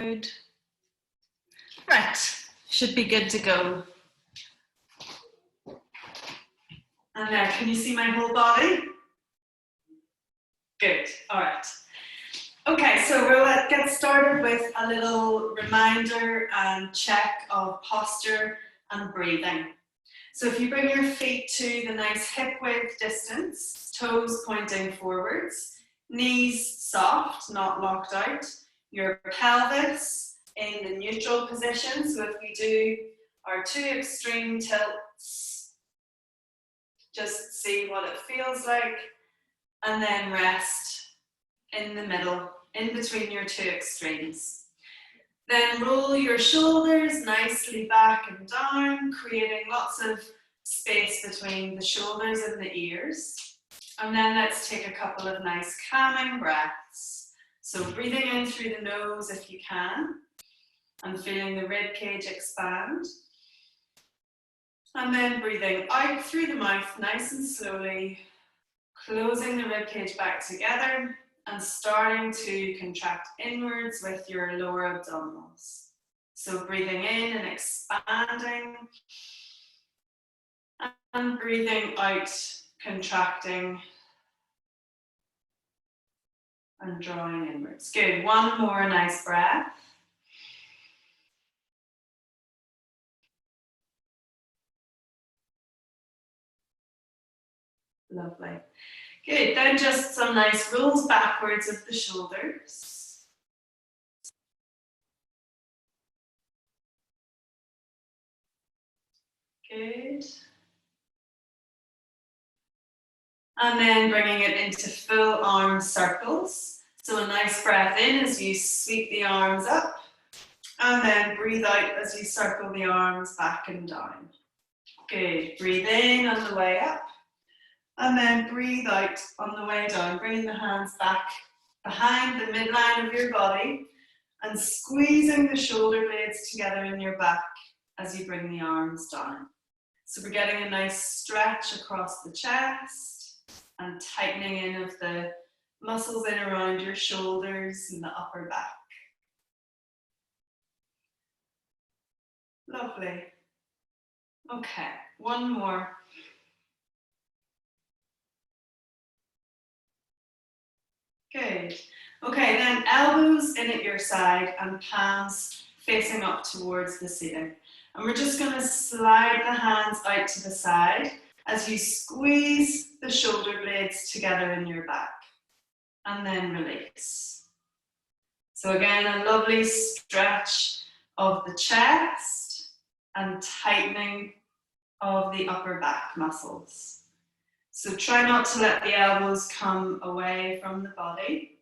Good. Right, should be good to go. And there, can you see my whole body? Good, all right. Okay, so we'll get started with a little reminder and check of posture and breathing. So if you bring your feet to the nice hip width distance, toes pointing forwards, knees soft, not locked out, your pelvis in the neutral position. So if we do our two extreme tilts, just see what it feels like, and then rest in the middle, in between your two extremes. Then roll your shoulders nicely back and down, creating lots of space between the shoulders and the ears. And then let's take a couple of nice calming breaths. So breathing in through the nose if you can, and feeling the rib cage expand. And then breathing out through the mouth nice and slowly, closing the rib cage back together and starting to contract inwards with your lower abdominals. So breathing in and expanding, and breathing out, contracting and drawing inwards. Good, one more nice breath. Lovely. Good, then just some nice rolls backwards of the shoulders. Good. And then bringing it into full arm circles. So a nice breath in as you sweep the arms up, and then breathe out as you circle the arms back and down. Good, breathe in on the way up, and then breathe out on the way down, bringing the hands back behind the midline of your body and squeezing the shoulder blades together in your back as you bring the arms down. So we're getting a nice stretch across the chest and tightening in of the muscles in around your shoulders and the upper back. Lovely. Okay, one more. Good. Okay, then elbows in at your side and palms facing up towards the ceiling. And we're just going to slide the hands out to the side as you squeeze the shoulder blades together in your back. And then release. So again, a lovely stretch of the chest and tightening of the upper back muscles. So try not to let the elbows come away from the body.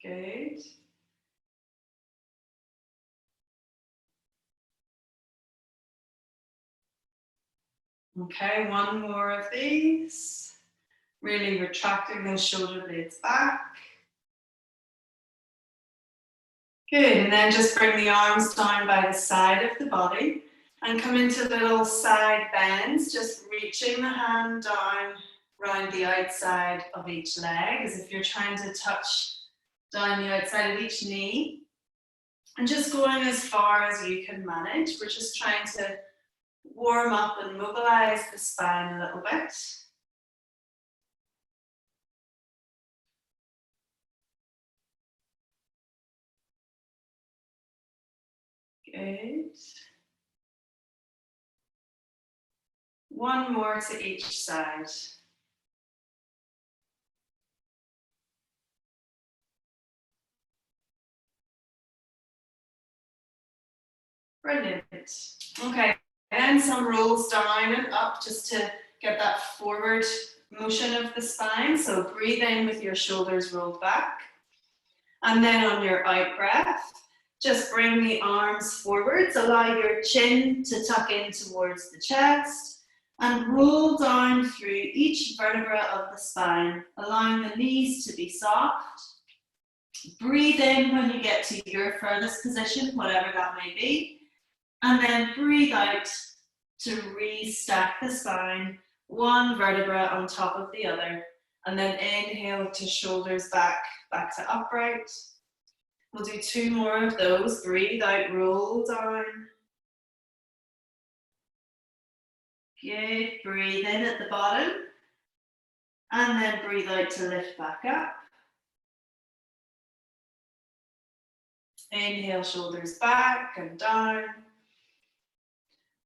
Good. Okay, one more of these. Really retracting those shoulder blades back. Good, and then just bring the arms down by the side of the body and come into little side bends, just reaching the hand down around the outside of each leg, as if you're trying to touch down the outside of each knee. And just going as far as you can manage. We're just trying to warm up and mobilize the spine a little bit. Good. One more to each side. Brilliant. Okay, and some rolls down and up just to get that forward motion of the spine. So breathe in with your shoulders rolled back. And then on your out breath, just bring the arms forwards, allow your chin to tuck in towards the chest, and roll down through each vertebra of the spine, allowing the knees to be soft. Breathe in when you get to your furthest position, whatever that may be, and then breathe out to restack the spine, one vertebra on top of the other, and then inhale to shoulders back back to upright. We'll do 2 more of those. Breathe out, roll down. Good, breathe in at the bottom. And then breathe out to lift back up. Inhale, shoulders back and down.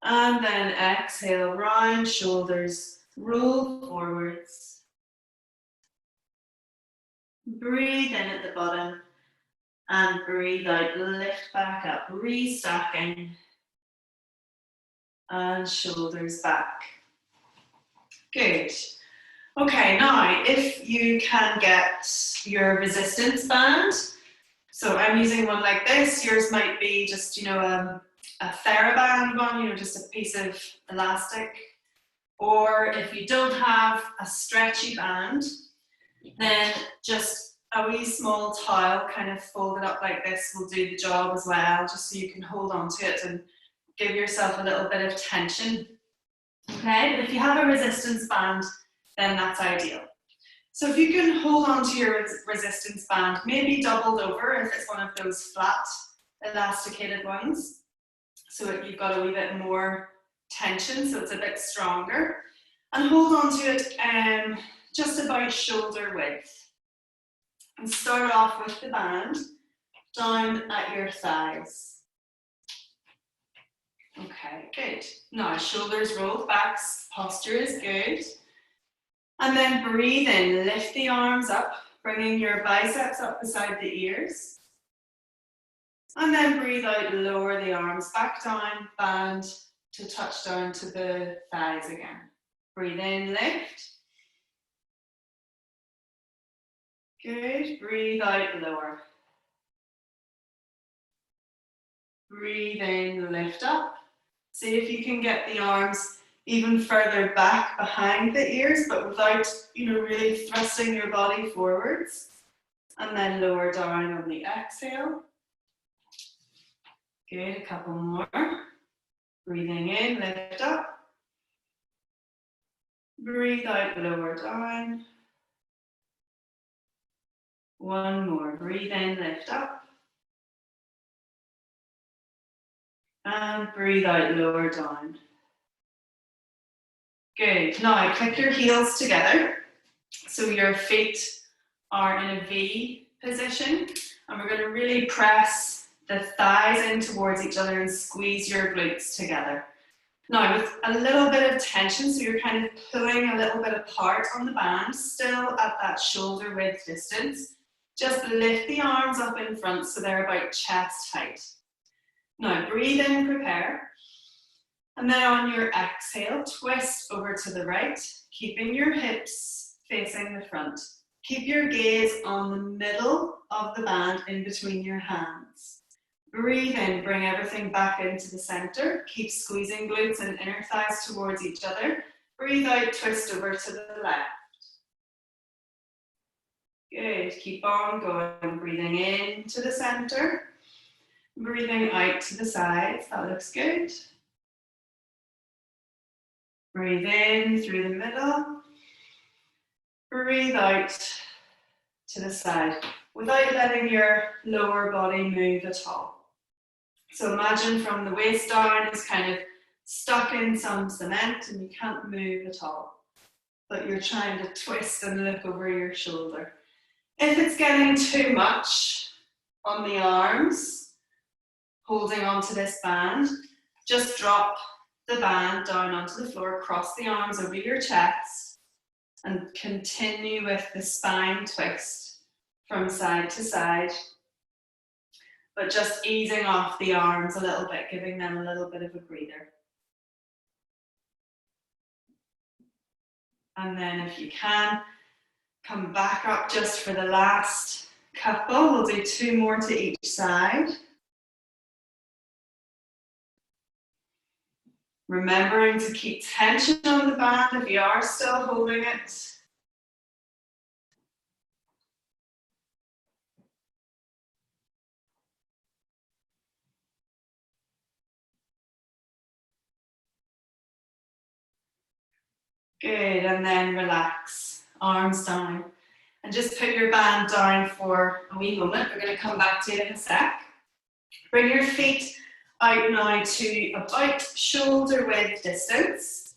And then exhale, round, shoulders roll forwards. Breathe in at the bottom. And breathe out, lift back up, restacking. And shoulders back. Good. Okay, now if you can get your resistance band, so I'm using one like this, yours might be just, you know, a TheraBand one, you know, just a piece of elastic. Or if you don't have a stretchy band, then just a wee small towel kind of folded up like this will do the job as well, just so you can hold on to it and give yourself a little bit of tension. Okay, but if you have a resistance band, then that's ideal. So if you can hold on to your resistance band, maybe doubled over if it's one of those flat elasticated ones, so that you've got a wee bit more tension, so it's a bit stronger, and hold on to it just about shoulder width. And start off with the band down at your thighs. Okay, good. Now shoulders rolled back, posture is good. And then breathe in, lift the arms up, bringing your biceps up beside the ears. And then breathe out, lower the arms back down, band to touch down to the thighs again. Breathe in, lift. Good, breathe out, lower. Breathe in, lift up. See if you can get the arms even further back behind the ears, but without, you know, really thrusting your body forwards. And then lower down on the exhale. Good, a couple more. Breathing in, lift up. Breathe out, lower down. One more, breathe in, lift up. And breathe out, lower down. Good, now click your heels together. So your feet are in a V position. And we're going to really press the thighs in towards each other and squeeze your glutes together. Now with a little bit of tension, so you're kind of pulling a little bit apart on the band, still at that shoulder width distance. Just lift the arms up in front so they're about chest height. Now breathe in, prepare. And then on your exhale, twist over to the right, keeping your hips facing the front. Keep your gaze on the middle of the band in between your hands. Breathe in, bring everything back into the center. Keep squeezing glutes and inner thighs towards each other. Breathe out, twist over to the left. Good, keep on going. Breathing in to the center. Breathing out to the sides, that looks good. Breathe in through the middle. Breathe out to the side without letting your lower body move at all. So imagine from the waist down is kind of stuck in some cement and you can't move at all. But you're trying to twist and look over your shoulder. If it's getting too much on the arms, holding onto this band, just drop the band down onto the floor, cross the arms over your chest, and continue with the spine twist from side to side. But just easing off the arms a little bit, giving them a little bit of a breather. And then if you can, come back up just for the last couple. We'll do 2 more to each side. Remembering to keep tension on the band if you are still holding it. Good, and then relax, arms down. And just put your band down for a wee moment. We're going to come back to it in a sec. Bring your feet out now to about shoulder width distance.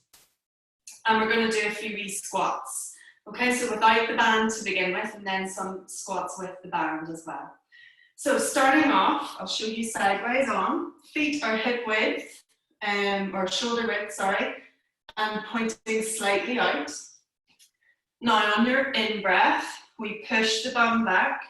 And we're going to do a few wee squats. Okay, so without the band to begin with, and then some squats with the band as well. So starting off, I'll show you sideways on. Feet are hip width, or shoulder width, sorry, and pointing slightly out. Now on your in-breath, we push the bum back,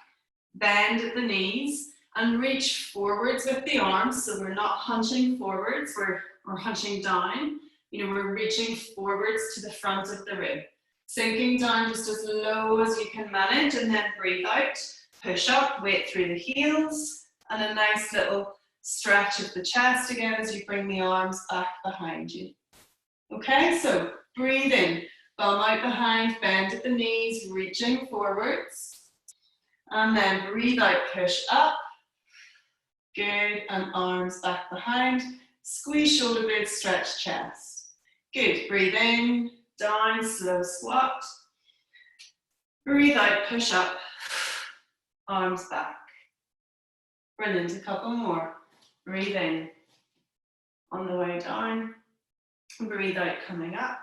bend at the knees, and reach forwards with the arms. So we're not hunching forwards, we're hunching down. You know, we're reaching forwards to the front of the rib. Sinking down just as low as you can manage, and then breathe out. Push up, weight through the heels, and a nice little stretch of the chest again as you bring the arms back behind you. Okay, so breathe in, bum out behind, bend at the knees, reaching forwards. And then breathe out, push up. Good, and arms back behind. Squeeze shoulder blades, stretch chest. Good, breathe in, down, slow squat. Breathe out, push up. Arms back. Brilliant, a couple more. Breathe in on the way down. Breathe out, coming up.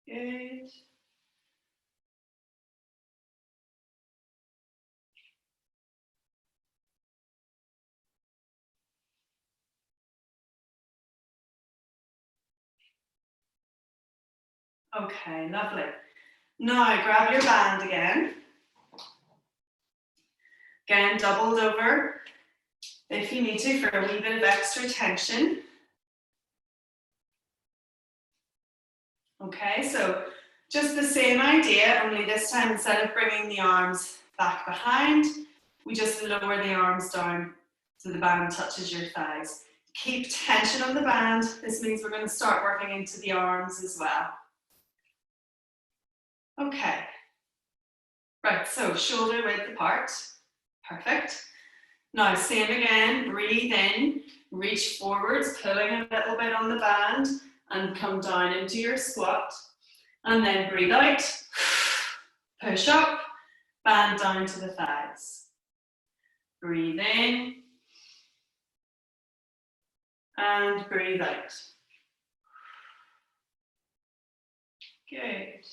Good. Okay, lovely. Now grab your band again. Again, doubled over if you need to for a wee bit of extra tension. Okay, so just the same idea, only this time instead of bringing the arms back behind, we just lower the arms down so the band touches your thighs. Keep tension on the band. This means we're going to start working into the arms as well. Okay. Right, so shoulder width apart. Perfect. Now, same again, breathe in, reach forwards, pulling a little bit on the band, and come down into your squat. And then breathe out, push up, band down to the thighs. Breathe in, and breathe out. Good.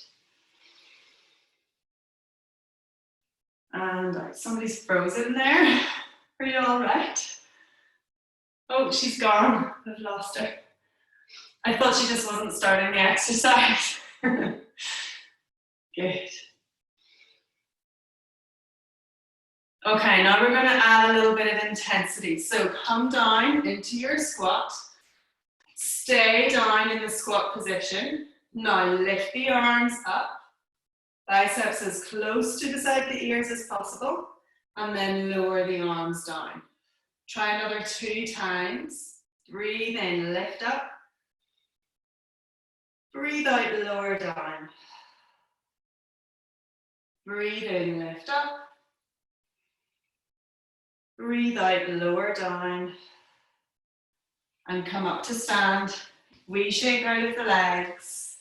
And somebody's frozen there. Are you all right? Oh, she's gone. I've lost her. I thought she just wasn't starting the exercise. Good. Okay, now we're going to add a little bit of intensity. So come down into your squat. Stay down in the squat position. Now lift the arms up. Biceps as close to beside the ears as possible. And then lower the arms down. Try another 2 times. Breathe in, lift up. Breathe out, lower down. Breathe in, lift up. Breathe out, lower down. And come up to stand. We shake out of the legs.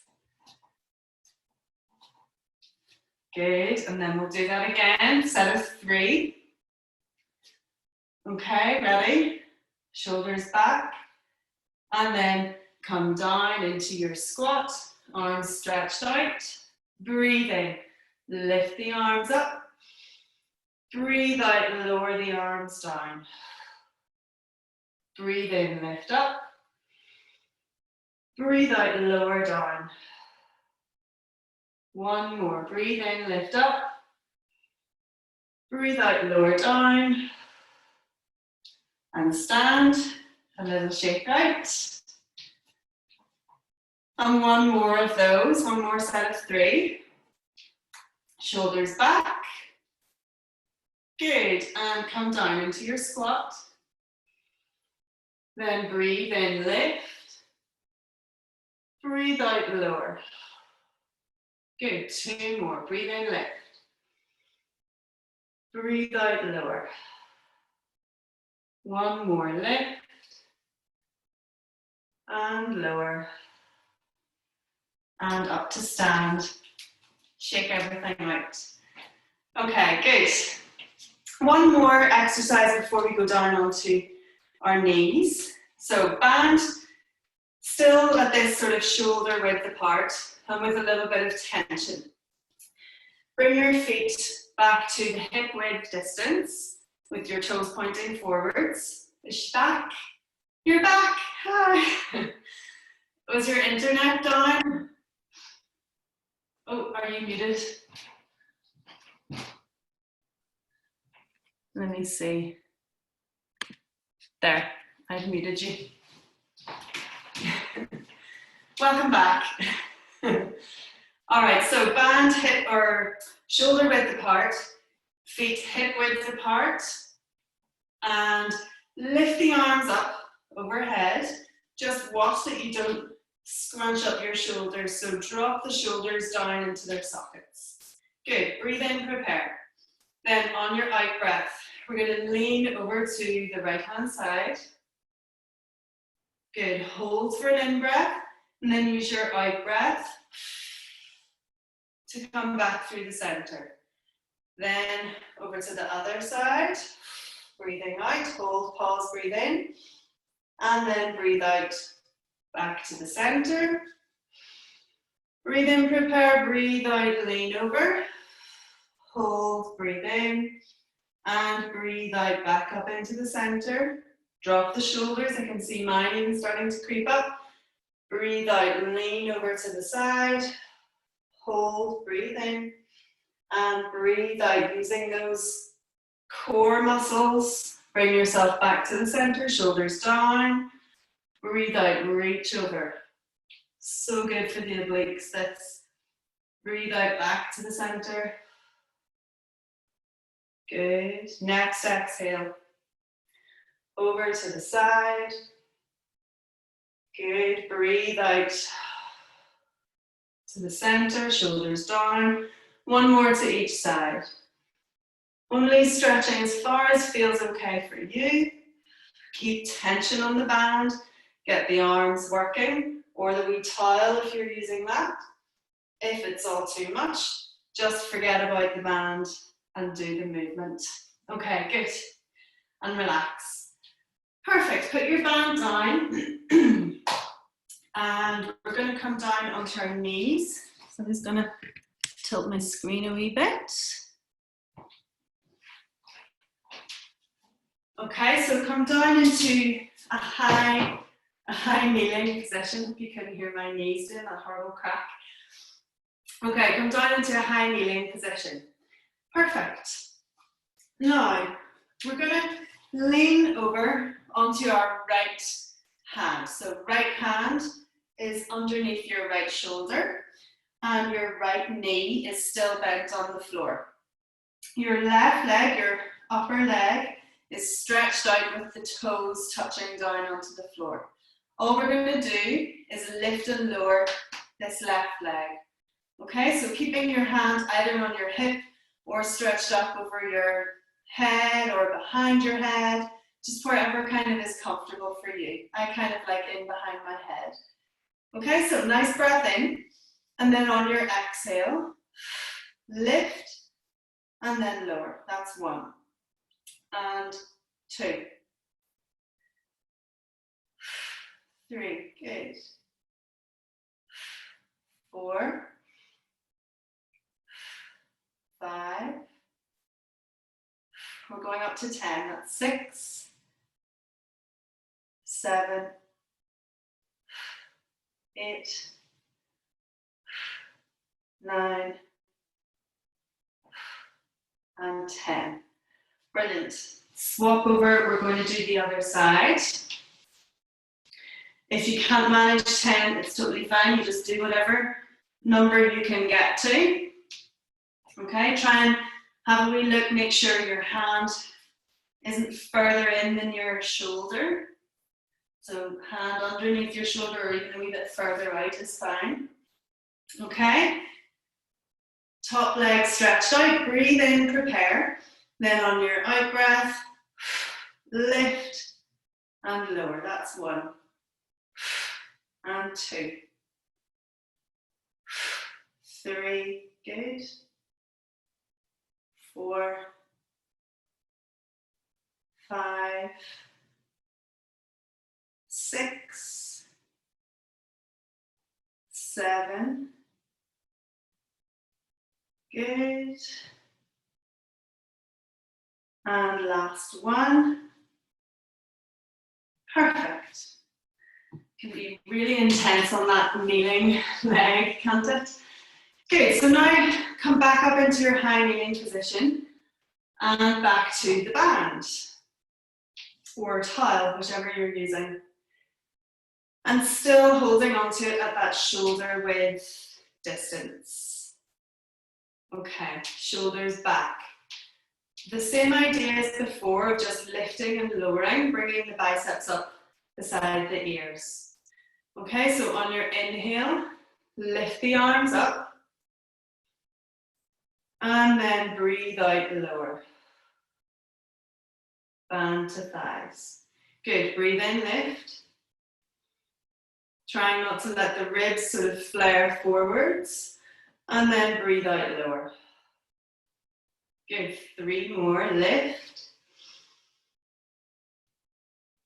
Good, and then we'll do that again, set of 3. Okay, ready? Shoulders back. And then come down into your squat, arms stretched out. Breathe in, lift the arms up. Breathe out, lower the arms down. Breathe in, lift up. Breathe out, lower down. One more, breathe in, lift up. Breathe out, lower down. And stand, a little shake out. And one more of those, one more set of 3. Shoulders back. Good, and come down into your squat. Then breathe in, lift. Breathe out, lower. Good, 2 more, breathe in, lift. Breathe out, lower. One more, lift. And lower. And up to stand. Shake everything out. Okay, good. One more exercise before we go down onto our knees. So band still at this sort of shoulder width apart and with a little bit of tension. Bring your feet back to the hip width distance with your toes pointing forwards. Push back. You're back. Hi. Was your internet down? Oh, are you muted? Let me see. There, I've muted you. Welcome back. All right, so band hip or shoulder width apart, feet hip width apart, and lift the arms up overhead. Just watch that you don't scrunch up your shoulders, so drop the shoulders down into their sockets. Good, breathe in, prepare. Then on your out breath, we're going to lean over to the right hand side. Good, hold for an in breath, and then use your out breath to come back through the center. Then over to the other side, breathing out, hold, pause, breathe in, and then breathe out, back to the center. Breathe in, prepare, breathe out, lean over, hold, breathe in, and breathe out, back up into the center. Drop the shoulders, I can see mine even starting to creep up. Breathe out, lean over to the side, hold, breathe in, and breathe out, using those core muscles. Bring yourself back to the center, shoulders down. Breathe out, reach over. So good for the obliques. Let's breathe out, back to the center. Good. Next exhale. Over to the side. Good. Breathe out to the center, shoulders down. One more to each side. Only stretching as far as feels okay for you. Keep tension on the band. Get the arms working, or the wee towel if you're using that. If it's all too much, just forget about the band and do the movement. Okay, good. And relax. Perfect. Put your band down. And we're going to come down onto our knees. So I'm just going to tilt my screen a wee bit. Okay, so come down into a high kneeling position. Hope you couldn't hear my knees doing that horrible crack. Okay, come down into a high kneeling position. Perfect. Now, we're going to lean over onto our right hand. So right hand is underneath your right shoulder and your right knee is still bent on the floor. Your left leg, your upper leg, is stretched out with the toes touching down onto the floor. All we're going to do is lift and lower this left leg. Okay, so keeping your hand either on your hip or stretched up over your head or behind your head, just wherever kind of is comfortable for you. I kind of like in behind my head. Okay, so nice breath in, and then on your exhale, lift and then lower. That's 1 and 2, 3, good, 4, 5, we're going up to 10, that's 6, 7, 8, 9, and 10. Brilliant. Swap over, we're going to do the other side. If you can't manage 10, it's totally fine. You just do whatever number you can get to. Okay, try and have a wee look, make sure your hand isn't further in than your shoulder. So hand underneath your shoulder or even a wee bit further out is fine. Okay, top leg stretched out, breathe in, prepare. Then on your out breath, lift and lower. That's 1 and 2, 3, good, 4, 5, 6, 7, good, and last 1, perfect. Can be really intense on that kneeling leg, can't it? Good, so now come back up into your high kneeling position and back to the band or tile, whichever you're using. And still holding onto it at that shoulder width distance. Okay, shoulders back. The same idea as before of just lifting and lowering, bringing the biceps up beside the ears. Okay, so on your inhale, lift the arms up. And then breathe out, lower. Band to thighs. Good, breathe in, lift. Trying not to let the ribs sort of flare forwards. And then breathe out, lower. Good, 3 more, lift.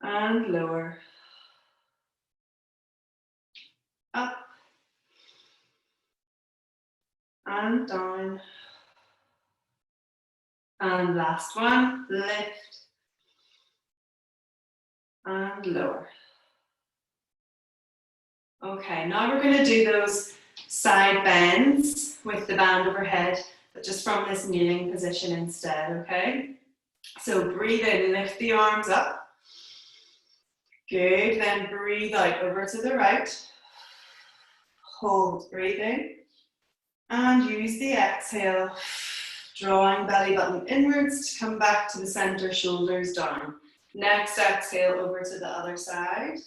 And lower. Up. And down. And last one, lift. And lower. Okay, now we're going to do those side bends with the band overhead, but just from this kneeling position instead, okay? So breathe in, lift the arms up. Good, then breathe out over to the right. Hold, breathe in. And use the exhale, drawing belly button inwards to come back to the center, shoulders down. Next exhale over to the other side.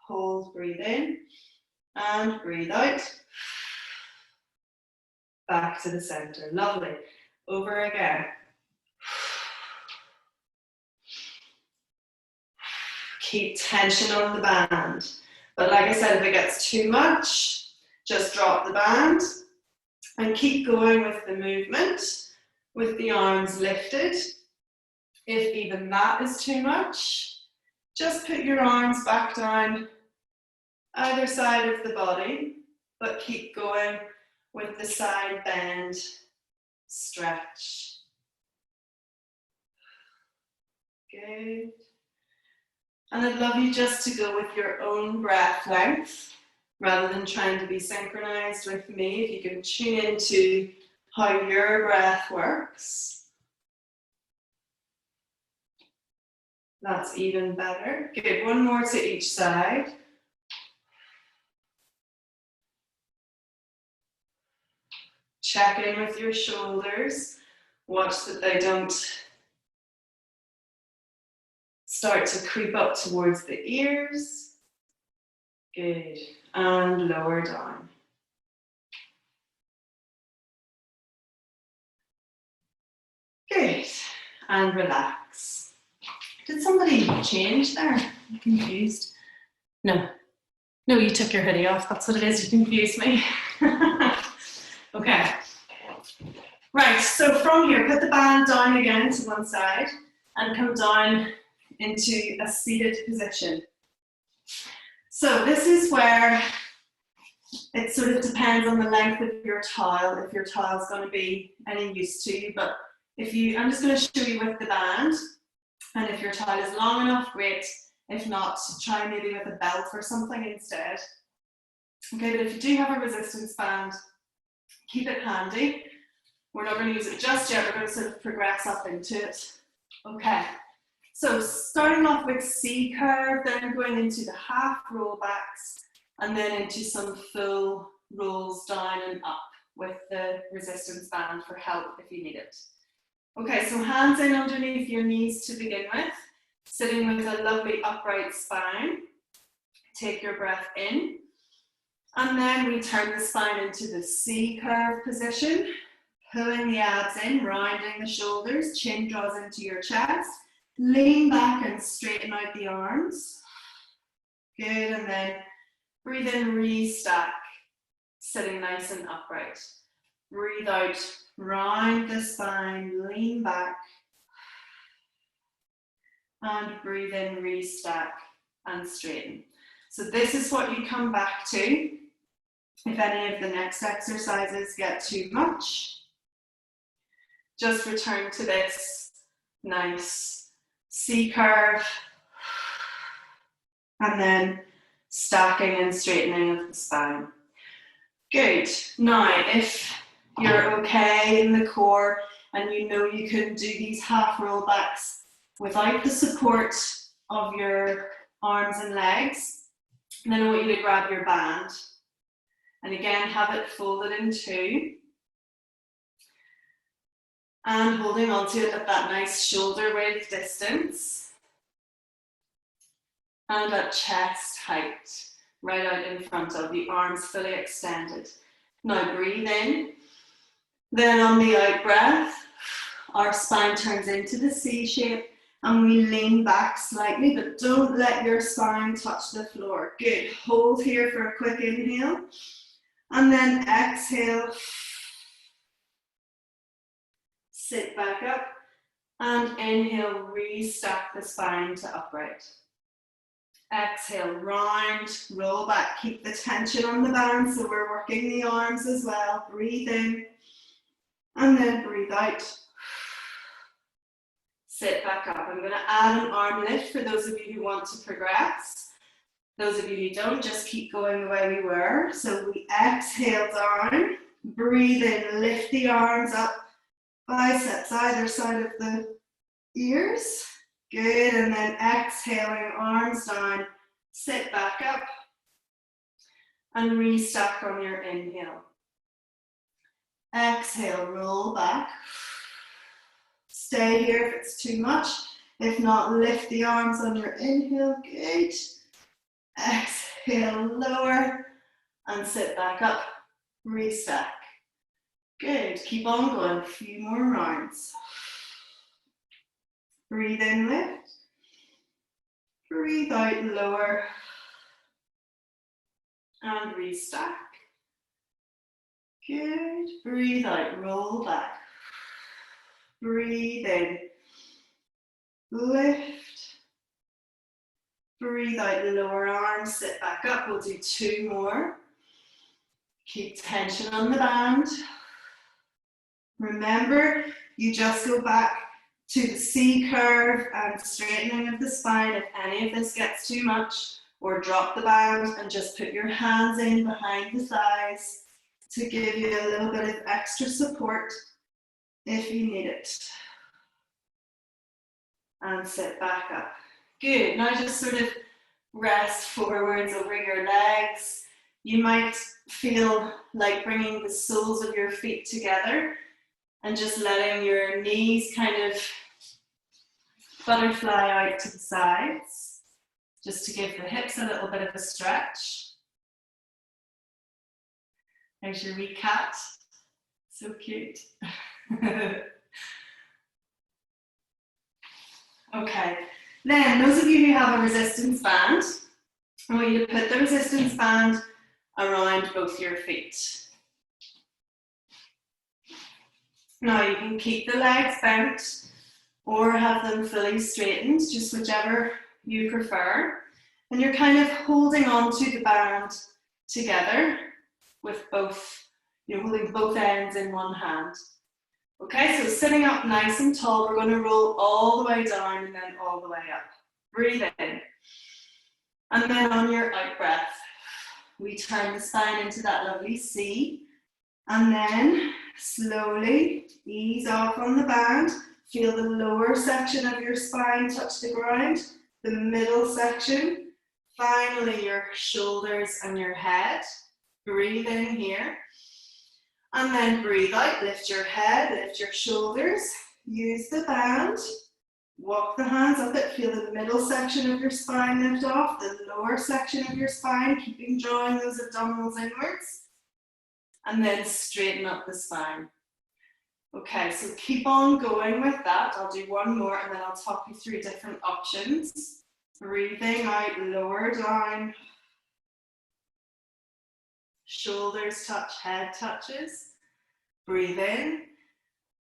Hold, breathe in, and breathe out. Back to the center, lovely. Over again. Keep tension on the band. But like I said, if it gets too much, just drop the band and keep going with the movement, with the arms lifted. If even that is too much, just put your arms back down either side of the body, but keep going with the side bend, stretch. Good. And I'd love you just to go with your own breath length, rather than trying to be synchronized with me. If you can tune into how your breath works, that's even better. Good, 1 more to each side. Check in with your shoulders. Watch that they don't start to creep up towards the ears. Good. And lower down. Good. And relax. Did somebody change there? I'm confused. No. No, you took your hoodie off. That's what it is. You confused me. Okay. Right, so from here, put the band down again to one side and come down into a seated position. So this is where it sort of depends on the length of your tile, if your tile is going to be any use to you. But if you, I'm just going to show you with the band, and if your tile is long enough, great. If not, try maybe with a belt or something instead. Okay, but if you do have a resistance band, keep it handy. We're not going to use it just yet, we're going to sort of progress up into it. Okay, so starting off with C curve, then going into the half rollbacks, and then into some full rolls down and up with the resistance band for help if you need it. Okay, so hands in underneath your knees to begin with, sitting with a lovely upright spine. Take your breath in, and then we turn the spine into the C curve position, pulling the abs in, rounding the shoulders, chin draws into your chest, Lean back and straighten out the arms. Good, and then breathe in, restack, sitting nice and upright. Breathe out, round the spine, lean back. And breathe in, restack, and straighten. So this is what you come back to if any of the next exercises get too much. Just return to this nice C curve, and then stacking and straightening of the spine. Good. Now, if you're okay in the core and you know you can do these half rollbacks without the support of your arms and legs, then I want you to grab your band. And again, have it folded in two. And holding onto it at that nice shoulder width distance. And at chest height, right out in front of you, arms fully extended. Now breathe in. Then on the out breath, our spine turns into the C shape and we lean back slightly, but don't let your spine touch the floor. Good. Hold here for a quick inhale. And then exhale. Sit back up. And inhale, restack the spine to upright. Exhale, round, roll back. Keep the tension on the band, so we're working the arms as well. Breathe in. And then breathe out. Sit back up. I'm going to add an arm lift for those of you who want to progress. Those of you who don't, just keep going the way we were. So we exhale down. Breathe in, lift the arms up. Biceps either side of the ears. Good. And then exhaling, arms down. Sit back up. And restack on your inhale. Exhale, roll back. Stay here if it's too much. If not, lift the arms on your inhale. Good. Exhale, lower. And sit back up. Restack. Good. Keep on going. A few more rounds. Breathe in, lift. Breathe out, lower. And restack. Good. Breathe out, roll back. Breathe in. Lift. Breathe out, lower arms, sit back up. We'll do two more. Keep tension on the band. Remember, you just go back to the C curve and straightening of the spine if any of this gets too much, or drop the band and just put your hands in behind the thighs to give you a little bit of extra support if you need it. And sit back up. Good. Now just sort of rest forwards over your legs. You might feel like bringing the soles of your feet together and just letting your knees kind of butterfly out to the sides, just to give the hips a little bit of a stretch. There's your wee cat. So cute. Okay, then those of you who have a resistance band, I want you to put the resistance band around both your feet. Now you can keep the legs bent or have them fully straightened, just whichever you prefer. And you're kind of holding on to the band together with both, you're holding both ends in one hand. Okay, so sitting up nice and tall, we're going to roll all the way down and then all the way up. Breathe in. And then on your out breath, we turn the spine into that lovely C. And then slowly ease off on the band. Feel the lower section of your spine touch the ground, the middle section, finally your shoulders and your head. Breathe in here. And then breathe out, lift your head, lift your shoulders, use the band, walk the hands up it, feel the middle section of your spine lift off, the lower section of your spine, keeping drawing those abdominals inwards, and then straighten up the spine. Okay, so keep on going with that. I'll do one more and then I'll talk you through different options. Breathing out, lower down. Shoulders touch, head touches. Breathe in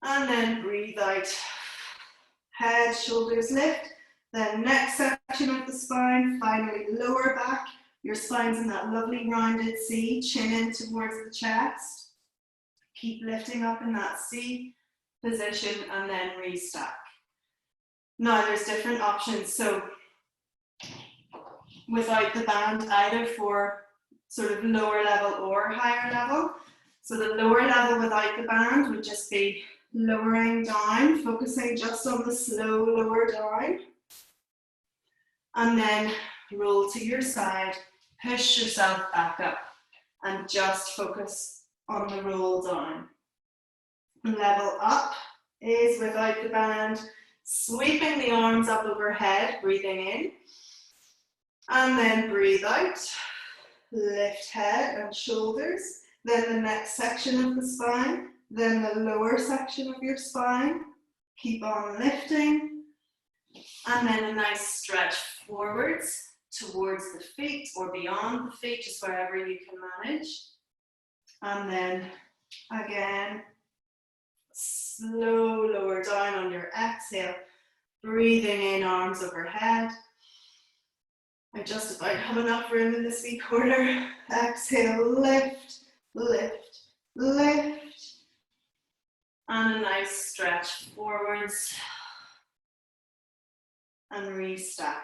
and then breathe out. Head, shoulders lift. Then next section of the spine, finally lower back. Your spine's in that lovely rounded C, chin in towards the chest. Keep lifting up in that C position and then restack. Now there's different options. So without the band, either for sort of lower level or higher level. So the lower level without the band would just be lowering down, focusing just on the slow lower down. And then roll to your side, push yourself back up and just focus on the roll down. Level up is without the band, sweeping the arms up overhead, breathing in. And then breathe out, lift head and shoulders, then the next section of the spine, then the lower section of your spine. Keep on lifting, and then a nice stretch forwards towards the feet or beyond the feet, just wherever you can manage. And then again, slow lower down on your exhale, breathing in, arms overhead. I just about have enough room in this wee corner. Exhale, lift, lift, lift. And a nice stretch forwards. And restack.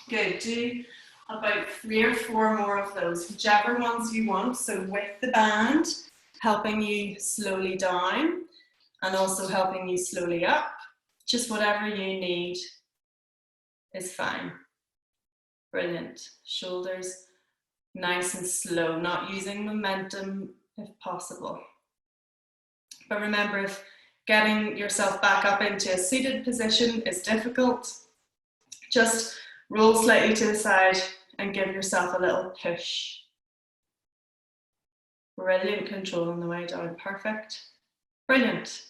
Good, do about 3 or 4 more of those, whichever ones you want. So with the band, helping you slowly down and also helping you slowly up. Just whatever you need is fine. Brilliant. Shoulders nice and slow, not using momentum if possible. But remember, if getting yourself back up into a seated position is difficult, just roll slightly to the side and give yourself a little push. Brilliant control on the way down. Perfect. Brilliant.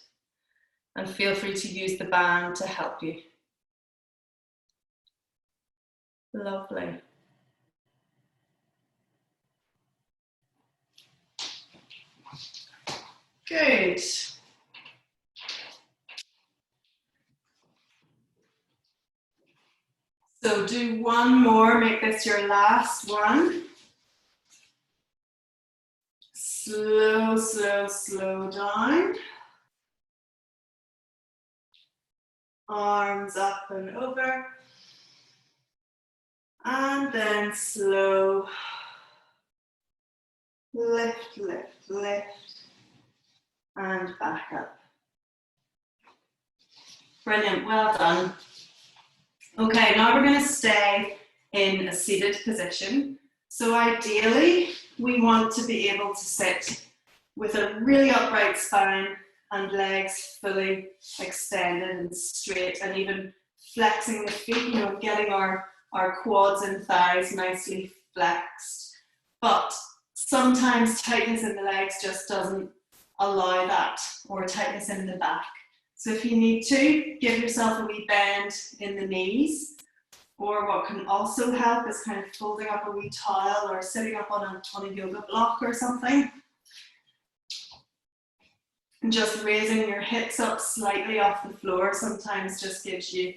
And feel free to use the band to help you. Lovely. Good. So do one more, make this your last one. Slow, slow, slow down. Arms up and over. And then slow. Lift, lift, lift. And back up. Brilliant, well done. Okay, now we're going to stay in a seated position. So ideally, we want to be able to sit with a really upright spine and legs fully extended and straight, and even flexing the feet, getting our quads and thighs nicely flexed. But sometimes tightness in the legs just doesn't allow that, or tightness in the back. So if you need to, give yourself a wee bend in the knees, or what can also help is kind of folding up a wee towel or sitting up on a yoga block or something. And just raising your hips up slightly off the floor sometimes just gives you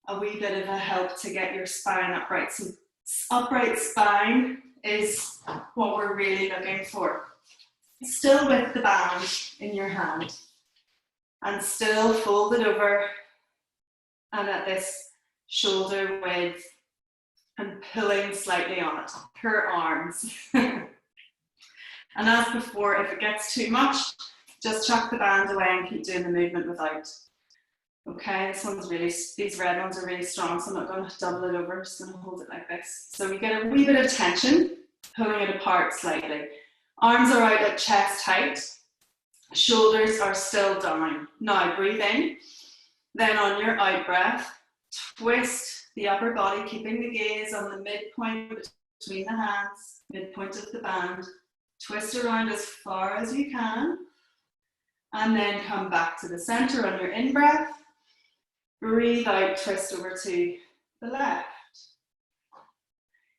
a wee bit of a help to get your spine upright. So upright spine is what we're really looking for. Still with the band in your hand. And still fold it over and at this shoulder width and pulling slightly on it, her arms. And as before, if it gets too much, just chuck the band away and keep doing the movement without. Okay, these red ones are really strong, so I'm not going to double it over, I'm just going to hold it like this. So we get a wee bit of tension, pulling it apart slightly. Arms are out at chest height. Shoulders are still down. Now breathe in, then on your out breath, twist the upper body, keeping the gaze on the midpoint between the hands, midpoint of the band. Twist around as far as you can, And then come back to the center on your in-breath. Breathe out, twist over to the left.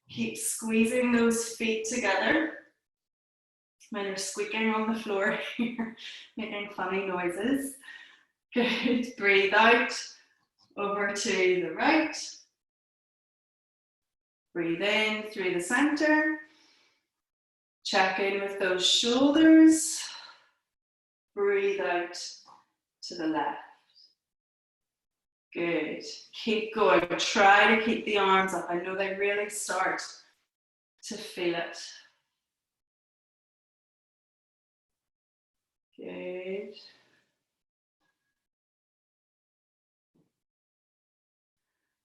Keep squeezing those feet together. When you're squeaking on the floor here, making funny noises. Good. Breathe out, over to the right. Breathe in through the center. Check in with those shoulders. Breathe out to the left. Good. Keep going. Try to keep the arms up. I know they really start to feel it. Good.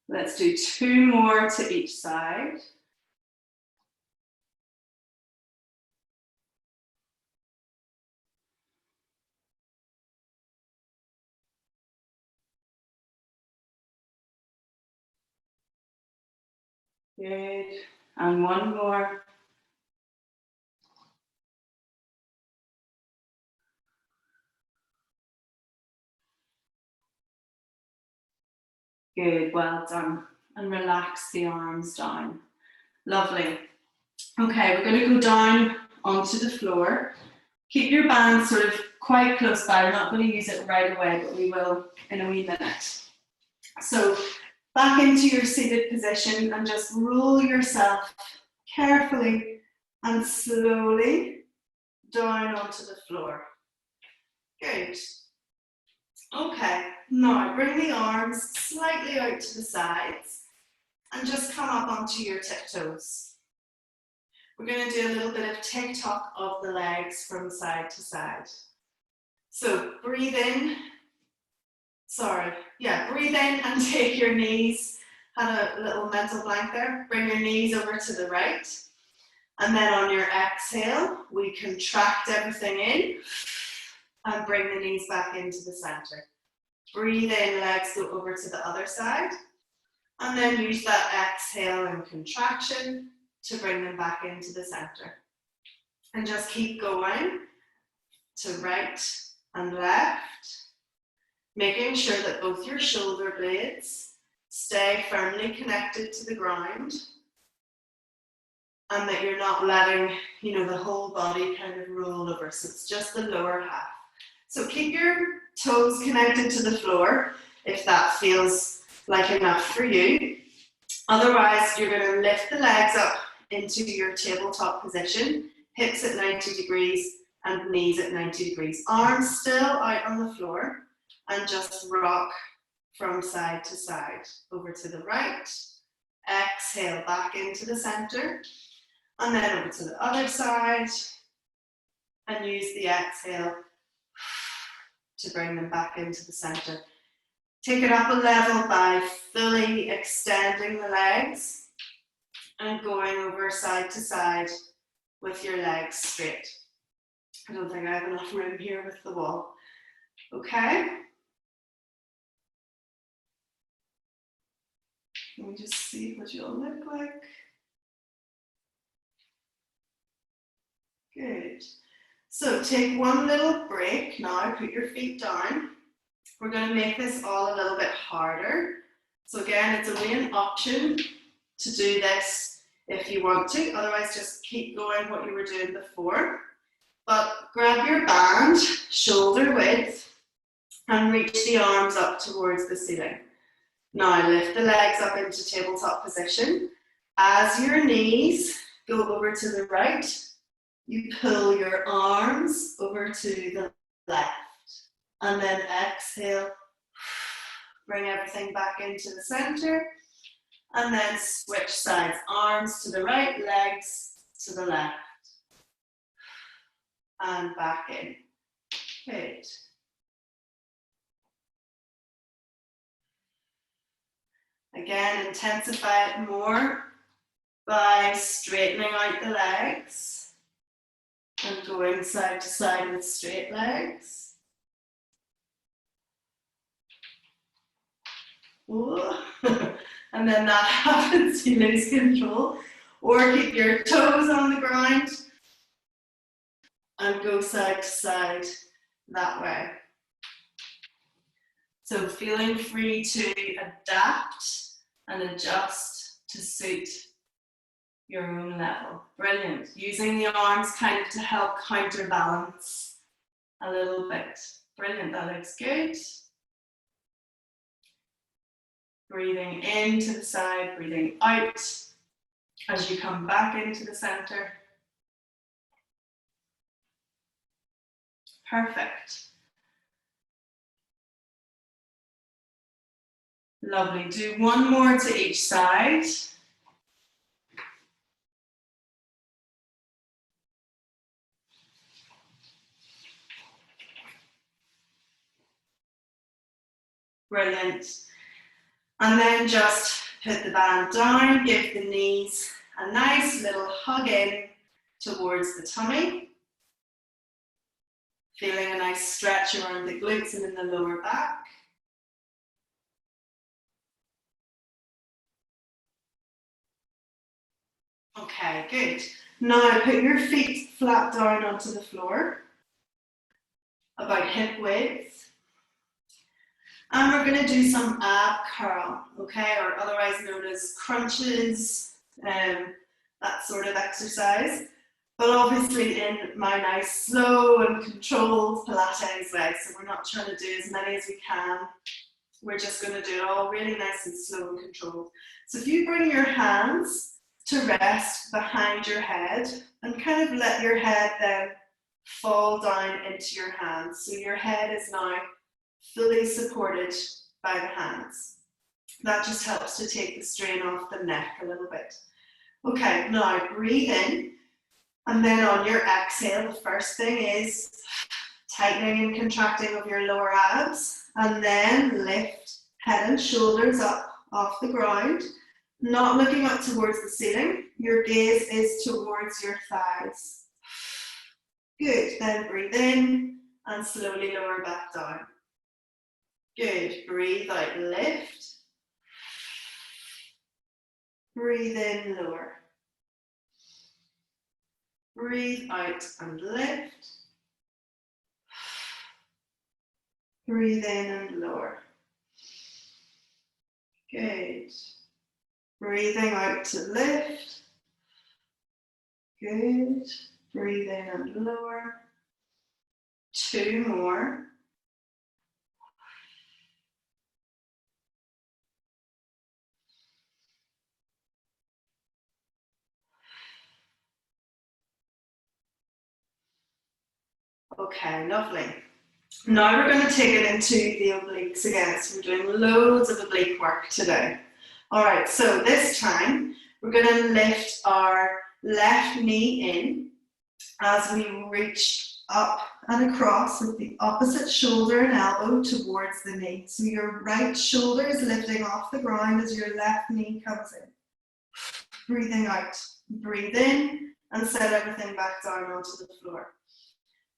Let's do 2 more to each side. Good. And 1 more. Good, well done. And relax the arms down. Lovely. Okay, we're going to go down onto the floor. Keep your band sort of quite close by. We're not going to use it right away, but we will in a wee minute. So back into your seated position and just roll yourself carefully and slowly down onto the floor. Good. Okay, now bring the arms slightly out to the sides and just come up onto your tiptoes. We're going to do a little bit of tick-tock of the legs from side to side. So breathe in. Breathe in and take your knees. Had a little mental blank there. Bring your knees over to the right. And then on your exhale, we contract everything in and bring the knees back into the center. Breathe in, legs go over to the other side. And then use that exhale and contraction to bring them back into the center. And just keep going to right and left, making sure that both your shoulder blades stay firmly connected to the ground and that you're not letting, the whole body kind of roll over. So it's just the lower half. So keep your toes connected to the floor if that feels like enough for you. Otherwise, you're going to lift the legs up into your tabletop position, hips at 90 degrees and knees at 90 degrees. Arms still out on the floor and just rock from side to side. Over to the right, exhale back into the center, and then over to the other side, and use the exhale to bring them back into the center. Take it up a level by fully extending the legs and going over side to side with your legs straight. I don't think I have enough room here with the wall. Okay? Let me just see what you'll look like. Good. So take one little break now, put your feet down. We're going to make this all a little bit harder. So again, it's only an option to do this if you want to, otherwise just keep going what you were doing before. But grab your band, shoulder width, and reach the arms up towards the ceiling. Now lift the legs up into tabletop position. As your knees go over to the right, you pull your arms over to the left. And then exhale, bring everything back into the center. And then switch sides, arms to the right, legs to the left. And back in. Good. Again, intensify it more by straightening out the legs and going side to side with straight legs. And then that happens, you lose control. Or keep your toes on the ground and go side to side that way. So feeling free to adapt and adjust to suit your own level. Brilliant. Using the arms kind of to help counterbalance a little bit. Brilliant, that looks good. Breathing into the side, breathing out as you come back into the center. Perfect. Lovely. Do one more to each side. Brilliant. And then just put the band down, give the knees a nice little hug in towards the tummy. Feeling a nice stretch around the glutes and in the lower back. Okay, good. Now put your feet flat down onto the floor, about hip width. And we're going to do some ab curl, okay, or otherwise known as crunches, that sort of exercise. But obviously in my nice, slow and controlled Pilates way, so we're not trying to do as many as we can. We're just going to do it all really nice and slow and controlled. So if you bring your hands to rest behind your head and kind of let your head then fall down into your hands. So your head is now fully supported by the hands. That just helps to take the strain off the neck a little bit. Okay, now breathe in, and then on your exhale, the first thing is tightening and contracting of your lower abs, and then lift head and shoulders up off the ground, not looking up towards the ceiling. Your gaze is towards your thighs. Good, then breathe in and slowly lower back down. Good, breathe out, lift. Breathe in, lower. Breathe out and lift. Breathe in and lower. Good. Breathing out to lift. Good. Breathe in and lower. 2 more. Okay, lovely. Now we're going to take it into the obliques again. So we're doing loads of oblique work today. All right, so this time we're going to lift our left knee in as we reach up and across with the opposite shoulder and elbow towards the knee. So your right shoulder is lifting off the ground as your left knee comes in. Breathing out. Breathe in and set everything back down onto the floor.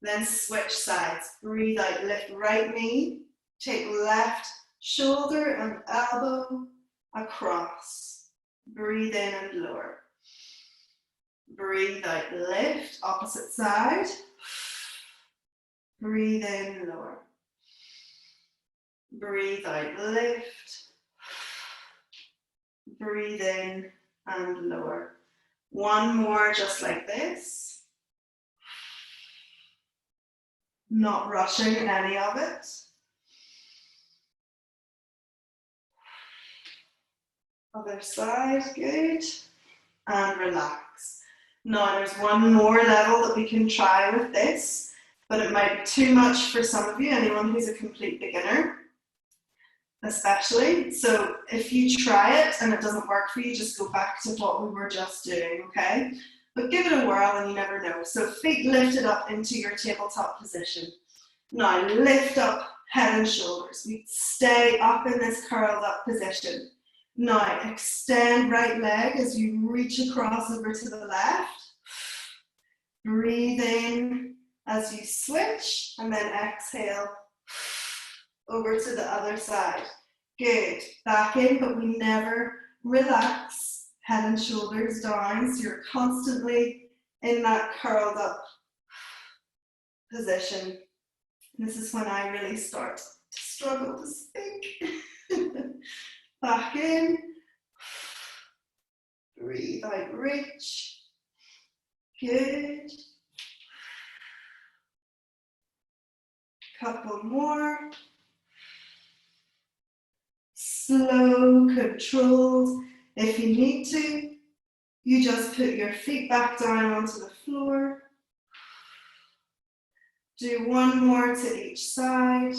Then switch sides. Breathe out, lift right knee, take left shoulder and elbow across. Breathe in and lower. Breathe out, lift, opposite side. Breathe in, lower. Breathe out, lift. Breathe in and lower. One more just like this. Not rushing any of it. Other side, good. And relax. Now there's one more level that we can try with this, but it might be too much for some of you, anyone who's a complete beginner, especially. So if you try it and it doesn't work for you, just go back to what we were just doing, okay? But give it a whirl and you never know. So feet lifted up into your tabletop position. Now lift up head and shoulders. We stay up in this curled up position. Now extend right leg as you reach across over to the left. Breathe in as you switch and then exhale over to the other side. Good. Back in, but we never relax. Head and shoulders down, so you're constantly in that curled up position. And this is when I really start to struggle to speak. Back in. Breathe out, reach. Good. Couple more. Slow, controlled. If you need to, you just put your feet back down onto the floor. Do one more to each side.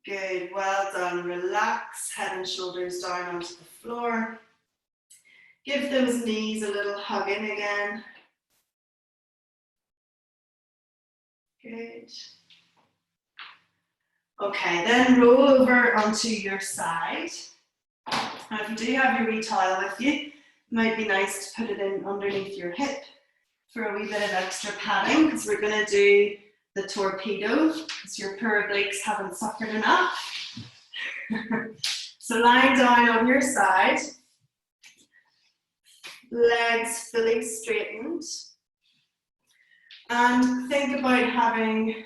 Good, well done. Relax, head and shoulders down onto the floor. Give those knees a little hug in again. Good. Okay, then roll over onto your side. Now if you do have your wee towel with you, it might be nice to put it in underneath your hip for a wee bit of extra padding, because we're going to do the torpedo, because your poor obliques haven't suffered enough. So lying down on your side, legs fully straightened, and think about having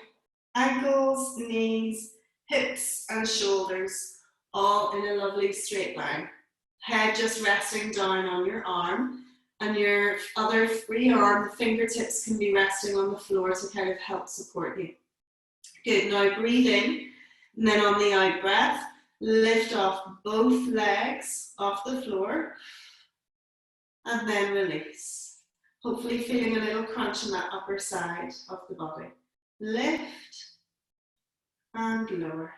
ankles, knees, hips and shoulders all in a lovely straight line. Head just resting down on your arm, and your other free arm, the fingertips, can be resting on the floor to kind of help support you. Good, now breathe in, and then on the out breath, lift off both legs off the floor, and then release. Hopefully feeling a little crunch in that upper side of the body. Lift and lower.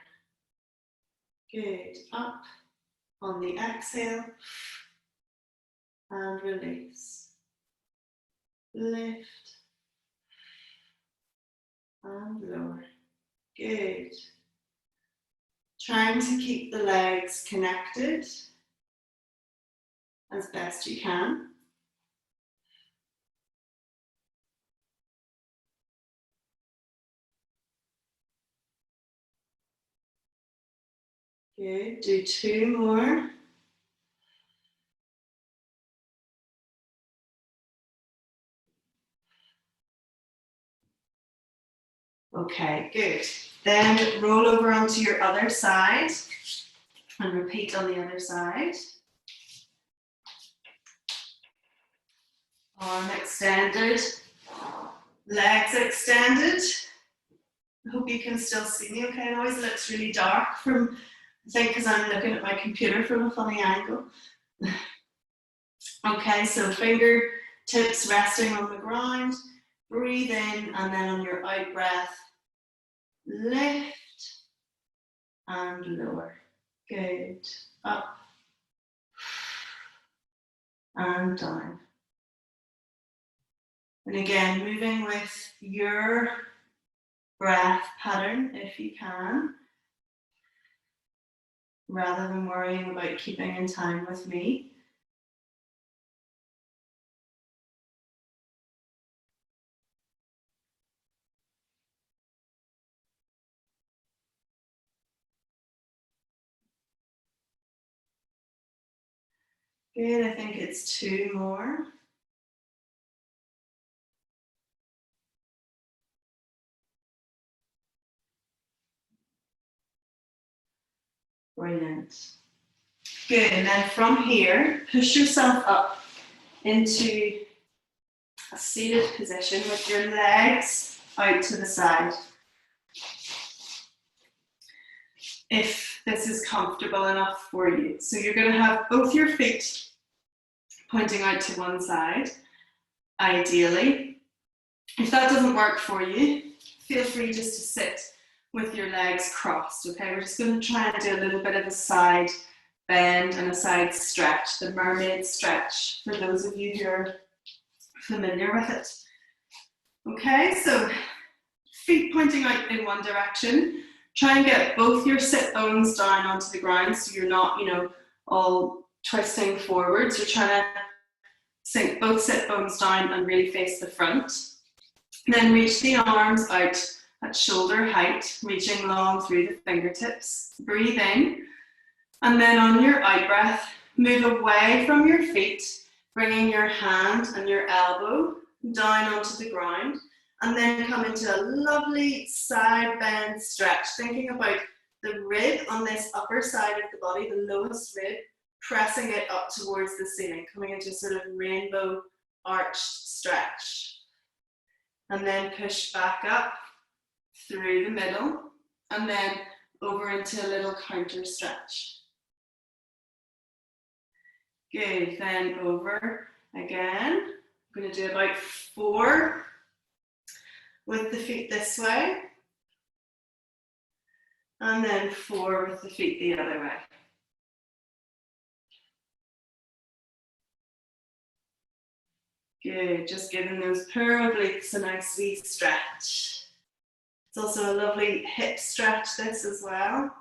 Good, up on the exhale, and release. Lift and lower. Good. Trying to keep the legs connected as best you can. Good, do two more. Okay, good. Then roll over onto your other side and repeat on the other side. Arm extended, legs extended. I hope you can still see me okay. It always looks really dark from, I think, because I'm looking at my computer from a funny angle. Okay, so fingertips resting on the ground. Breathe in, and then on your out breath, lift and lower. Good. Up and down. And again, moving with your breath pattern if you can, rather than worrying about keeping in time with me. Good, I think it's two more. Brilliant. Good, and then from here, push yourself up into a seated position with your legs out to the side. If this is comfortable enough for you. So you're going to have both your feet pointing out to one side, ideally. If that doesn't work for you, feel free just to sit with your legs crossed, okay? We're just going to try and do a little bit of a side bend and a side stretch, the mermaid stretch, for those of you who are familiar with it. Okay, so feet pointing out in one direction. Try and get both your sit bones down onto the ground so you're not, all twisting forwards. You're trying to sink both sit bones down and really face the front. Then reach the arms out at shoulder height, reaching long through the fingertips. Breathe in, and then on your out breath, move away from your feet bringing your hand and your elbow down onto the ground, and then come into a lovely side bend stretch, thinking about the rib on this upper side of the body, the lowest rib, pressing it up towards the ceiling, coming into a sort of rainbow arched stretch. And then push back up through the middle, and then over into a little counter stretch. Good, then over again. I'm going to do about 4 with the feet this way, and then 4 with the feet the other way. Good, just giving those poor obliques a nice wee stretch. It's also a lovely hip stretch, this as well.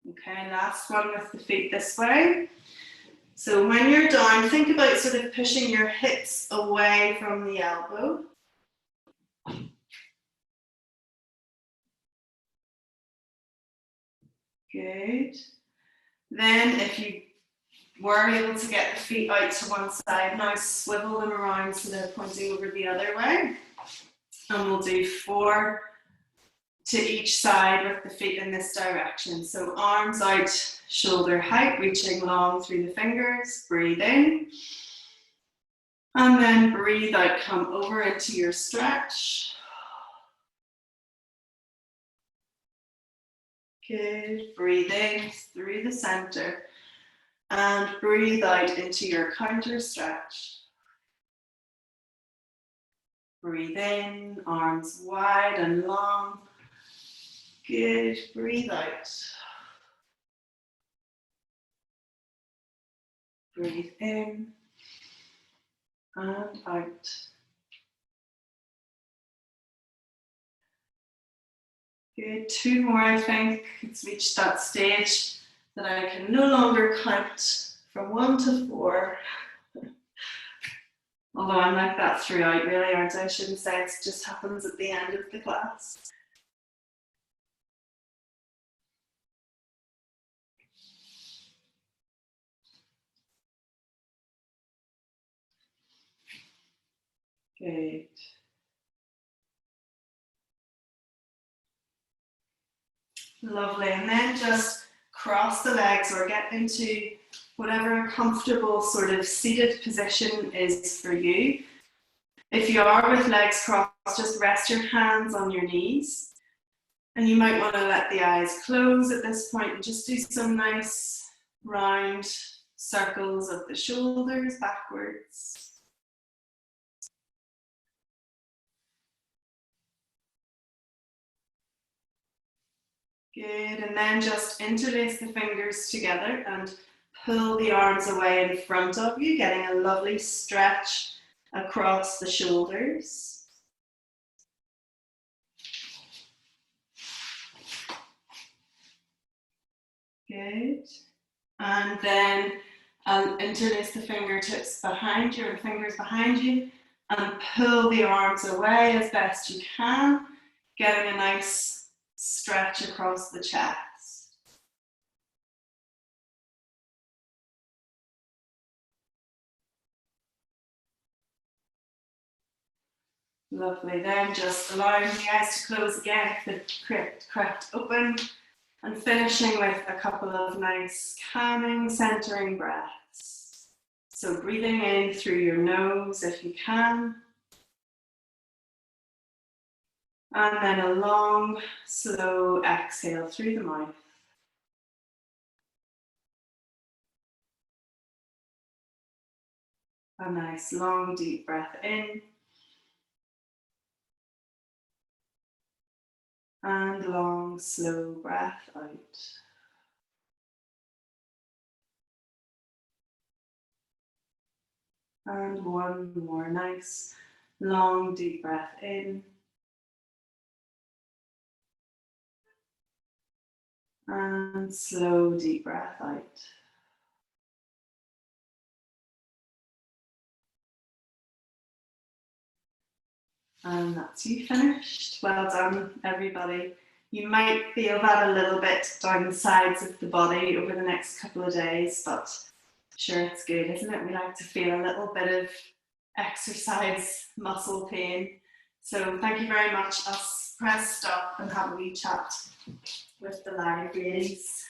Okay, last one with the feet this way. So when you're down, think about sort of pushing your hips away from the elbow. Good. Then if you were able to get the feet out to one side, now swivel them around so they're pointing over the other way. And we'll do 4 to each side with the feet in this direction. So arms out, shoulder height, reaching long through the fingers. Breathe in. And then breathe out, come over into your stretch. Good. Breathe in through the center. And breathe out into your counter stretch. Breathe in, arms wide and long. Good. Breathe out. Breathe in and out. Good. 2 more, I think. It's reached that stage that I can no longer count from 1 to 4. Although I'm like that throughout, really, aren't I? I shouldn't say it just happens at the end of the class. Good. Lovely. And then just cross the legs or get into whatever comfortable sort of seated position is for you. If you are with legs crossed, just rest your hands on your knees. And you might want to let the eyes close at this point and just do some nice round circles of the shoulders backwards. Good, and then just interlace the fingers together and pull the arms away in front of you, getting a lovely stretch across the shoulders. Good. And then interlace the fingertips behind you, or the fingers behind you, and pull the arms away as best you can, getting a nice stretch across the chest. Lovely. Then just allowing the eyes to close again if they're cracked open, and finishing with a couple of nice calming, centering breaths. So breathing in through your nose if you can. And then a long, slow exhale through the mouth. A nice, long, deep breath in. And long, slow breath out. And one more nice, long, deep breath in. And slow, deep breath out. And that's you finished. Well done, everybody. You might feel that a little bit down the sides of the body over the next couple of days, but sure, it's good, isn't it? We like to feel a little bit of exercise muscle pain. So thank you very much. I'll press stop and have a wee chat with the live ladies.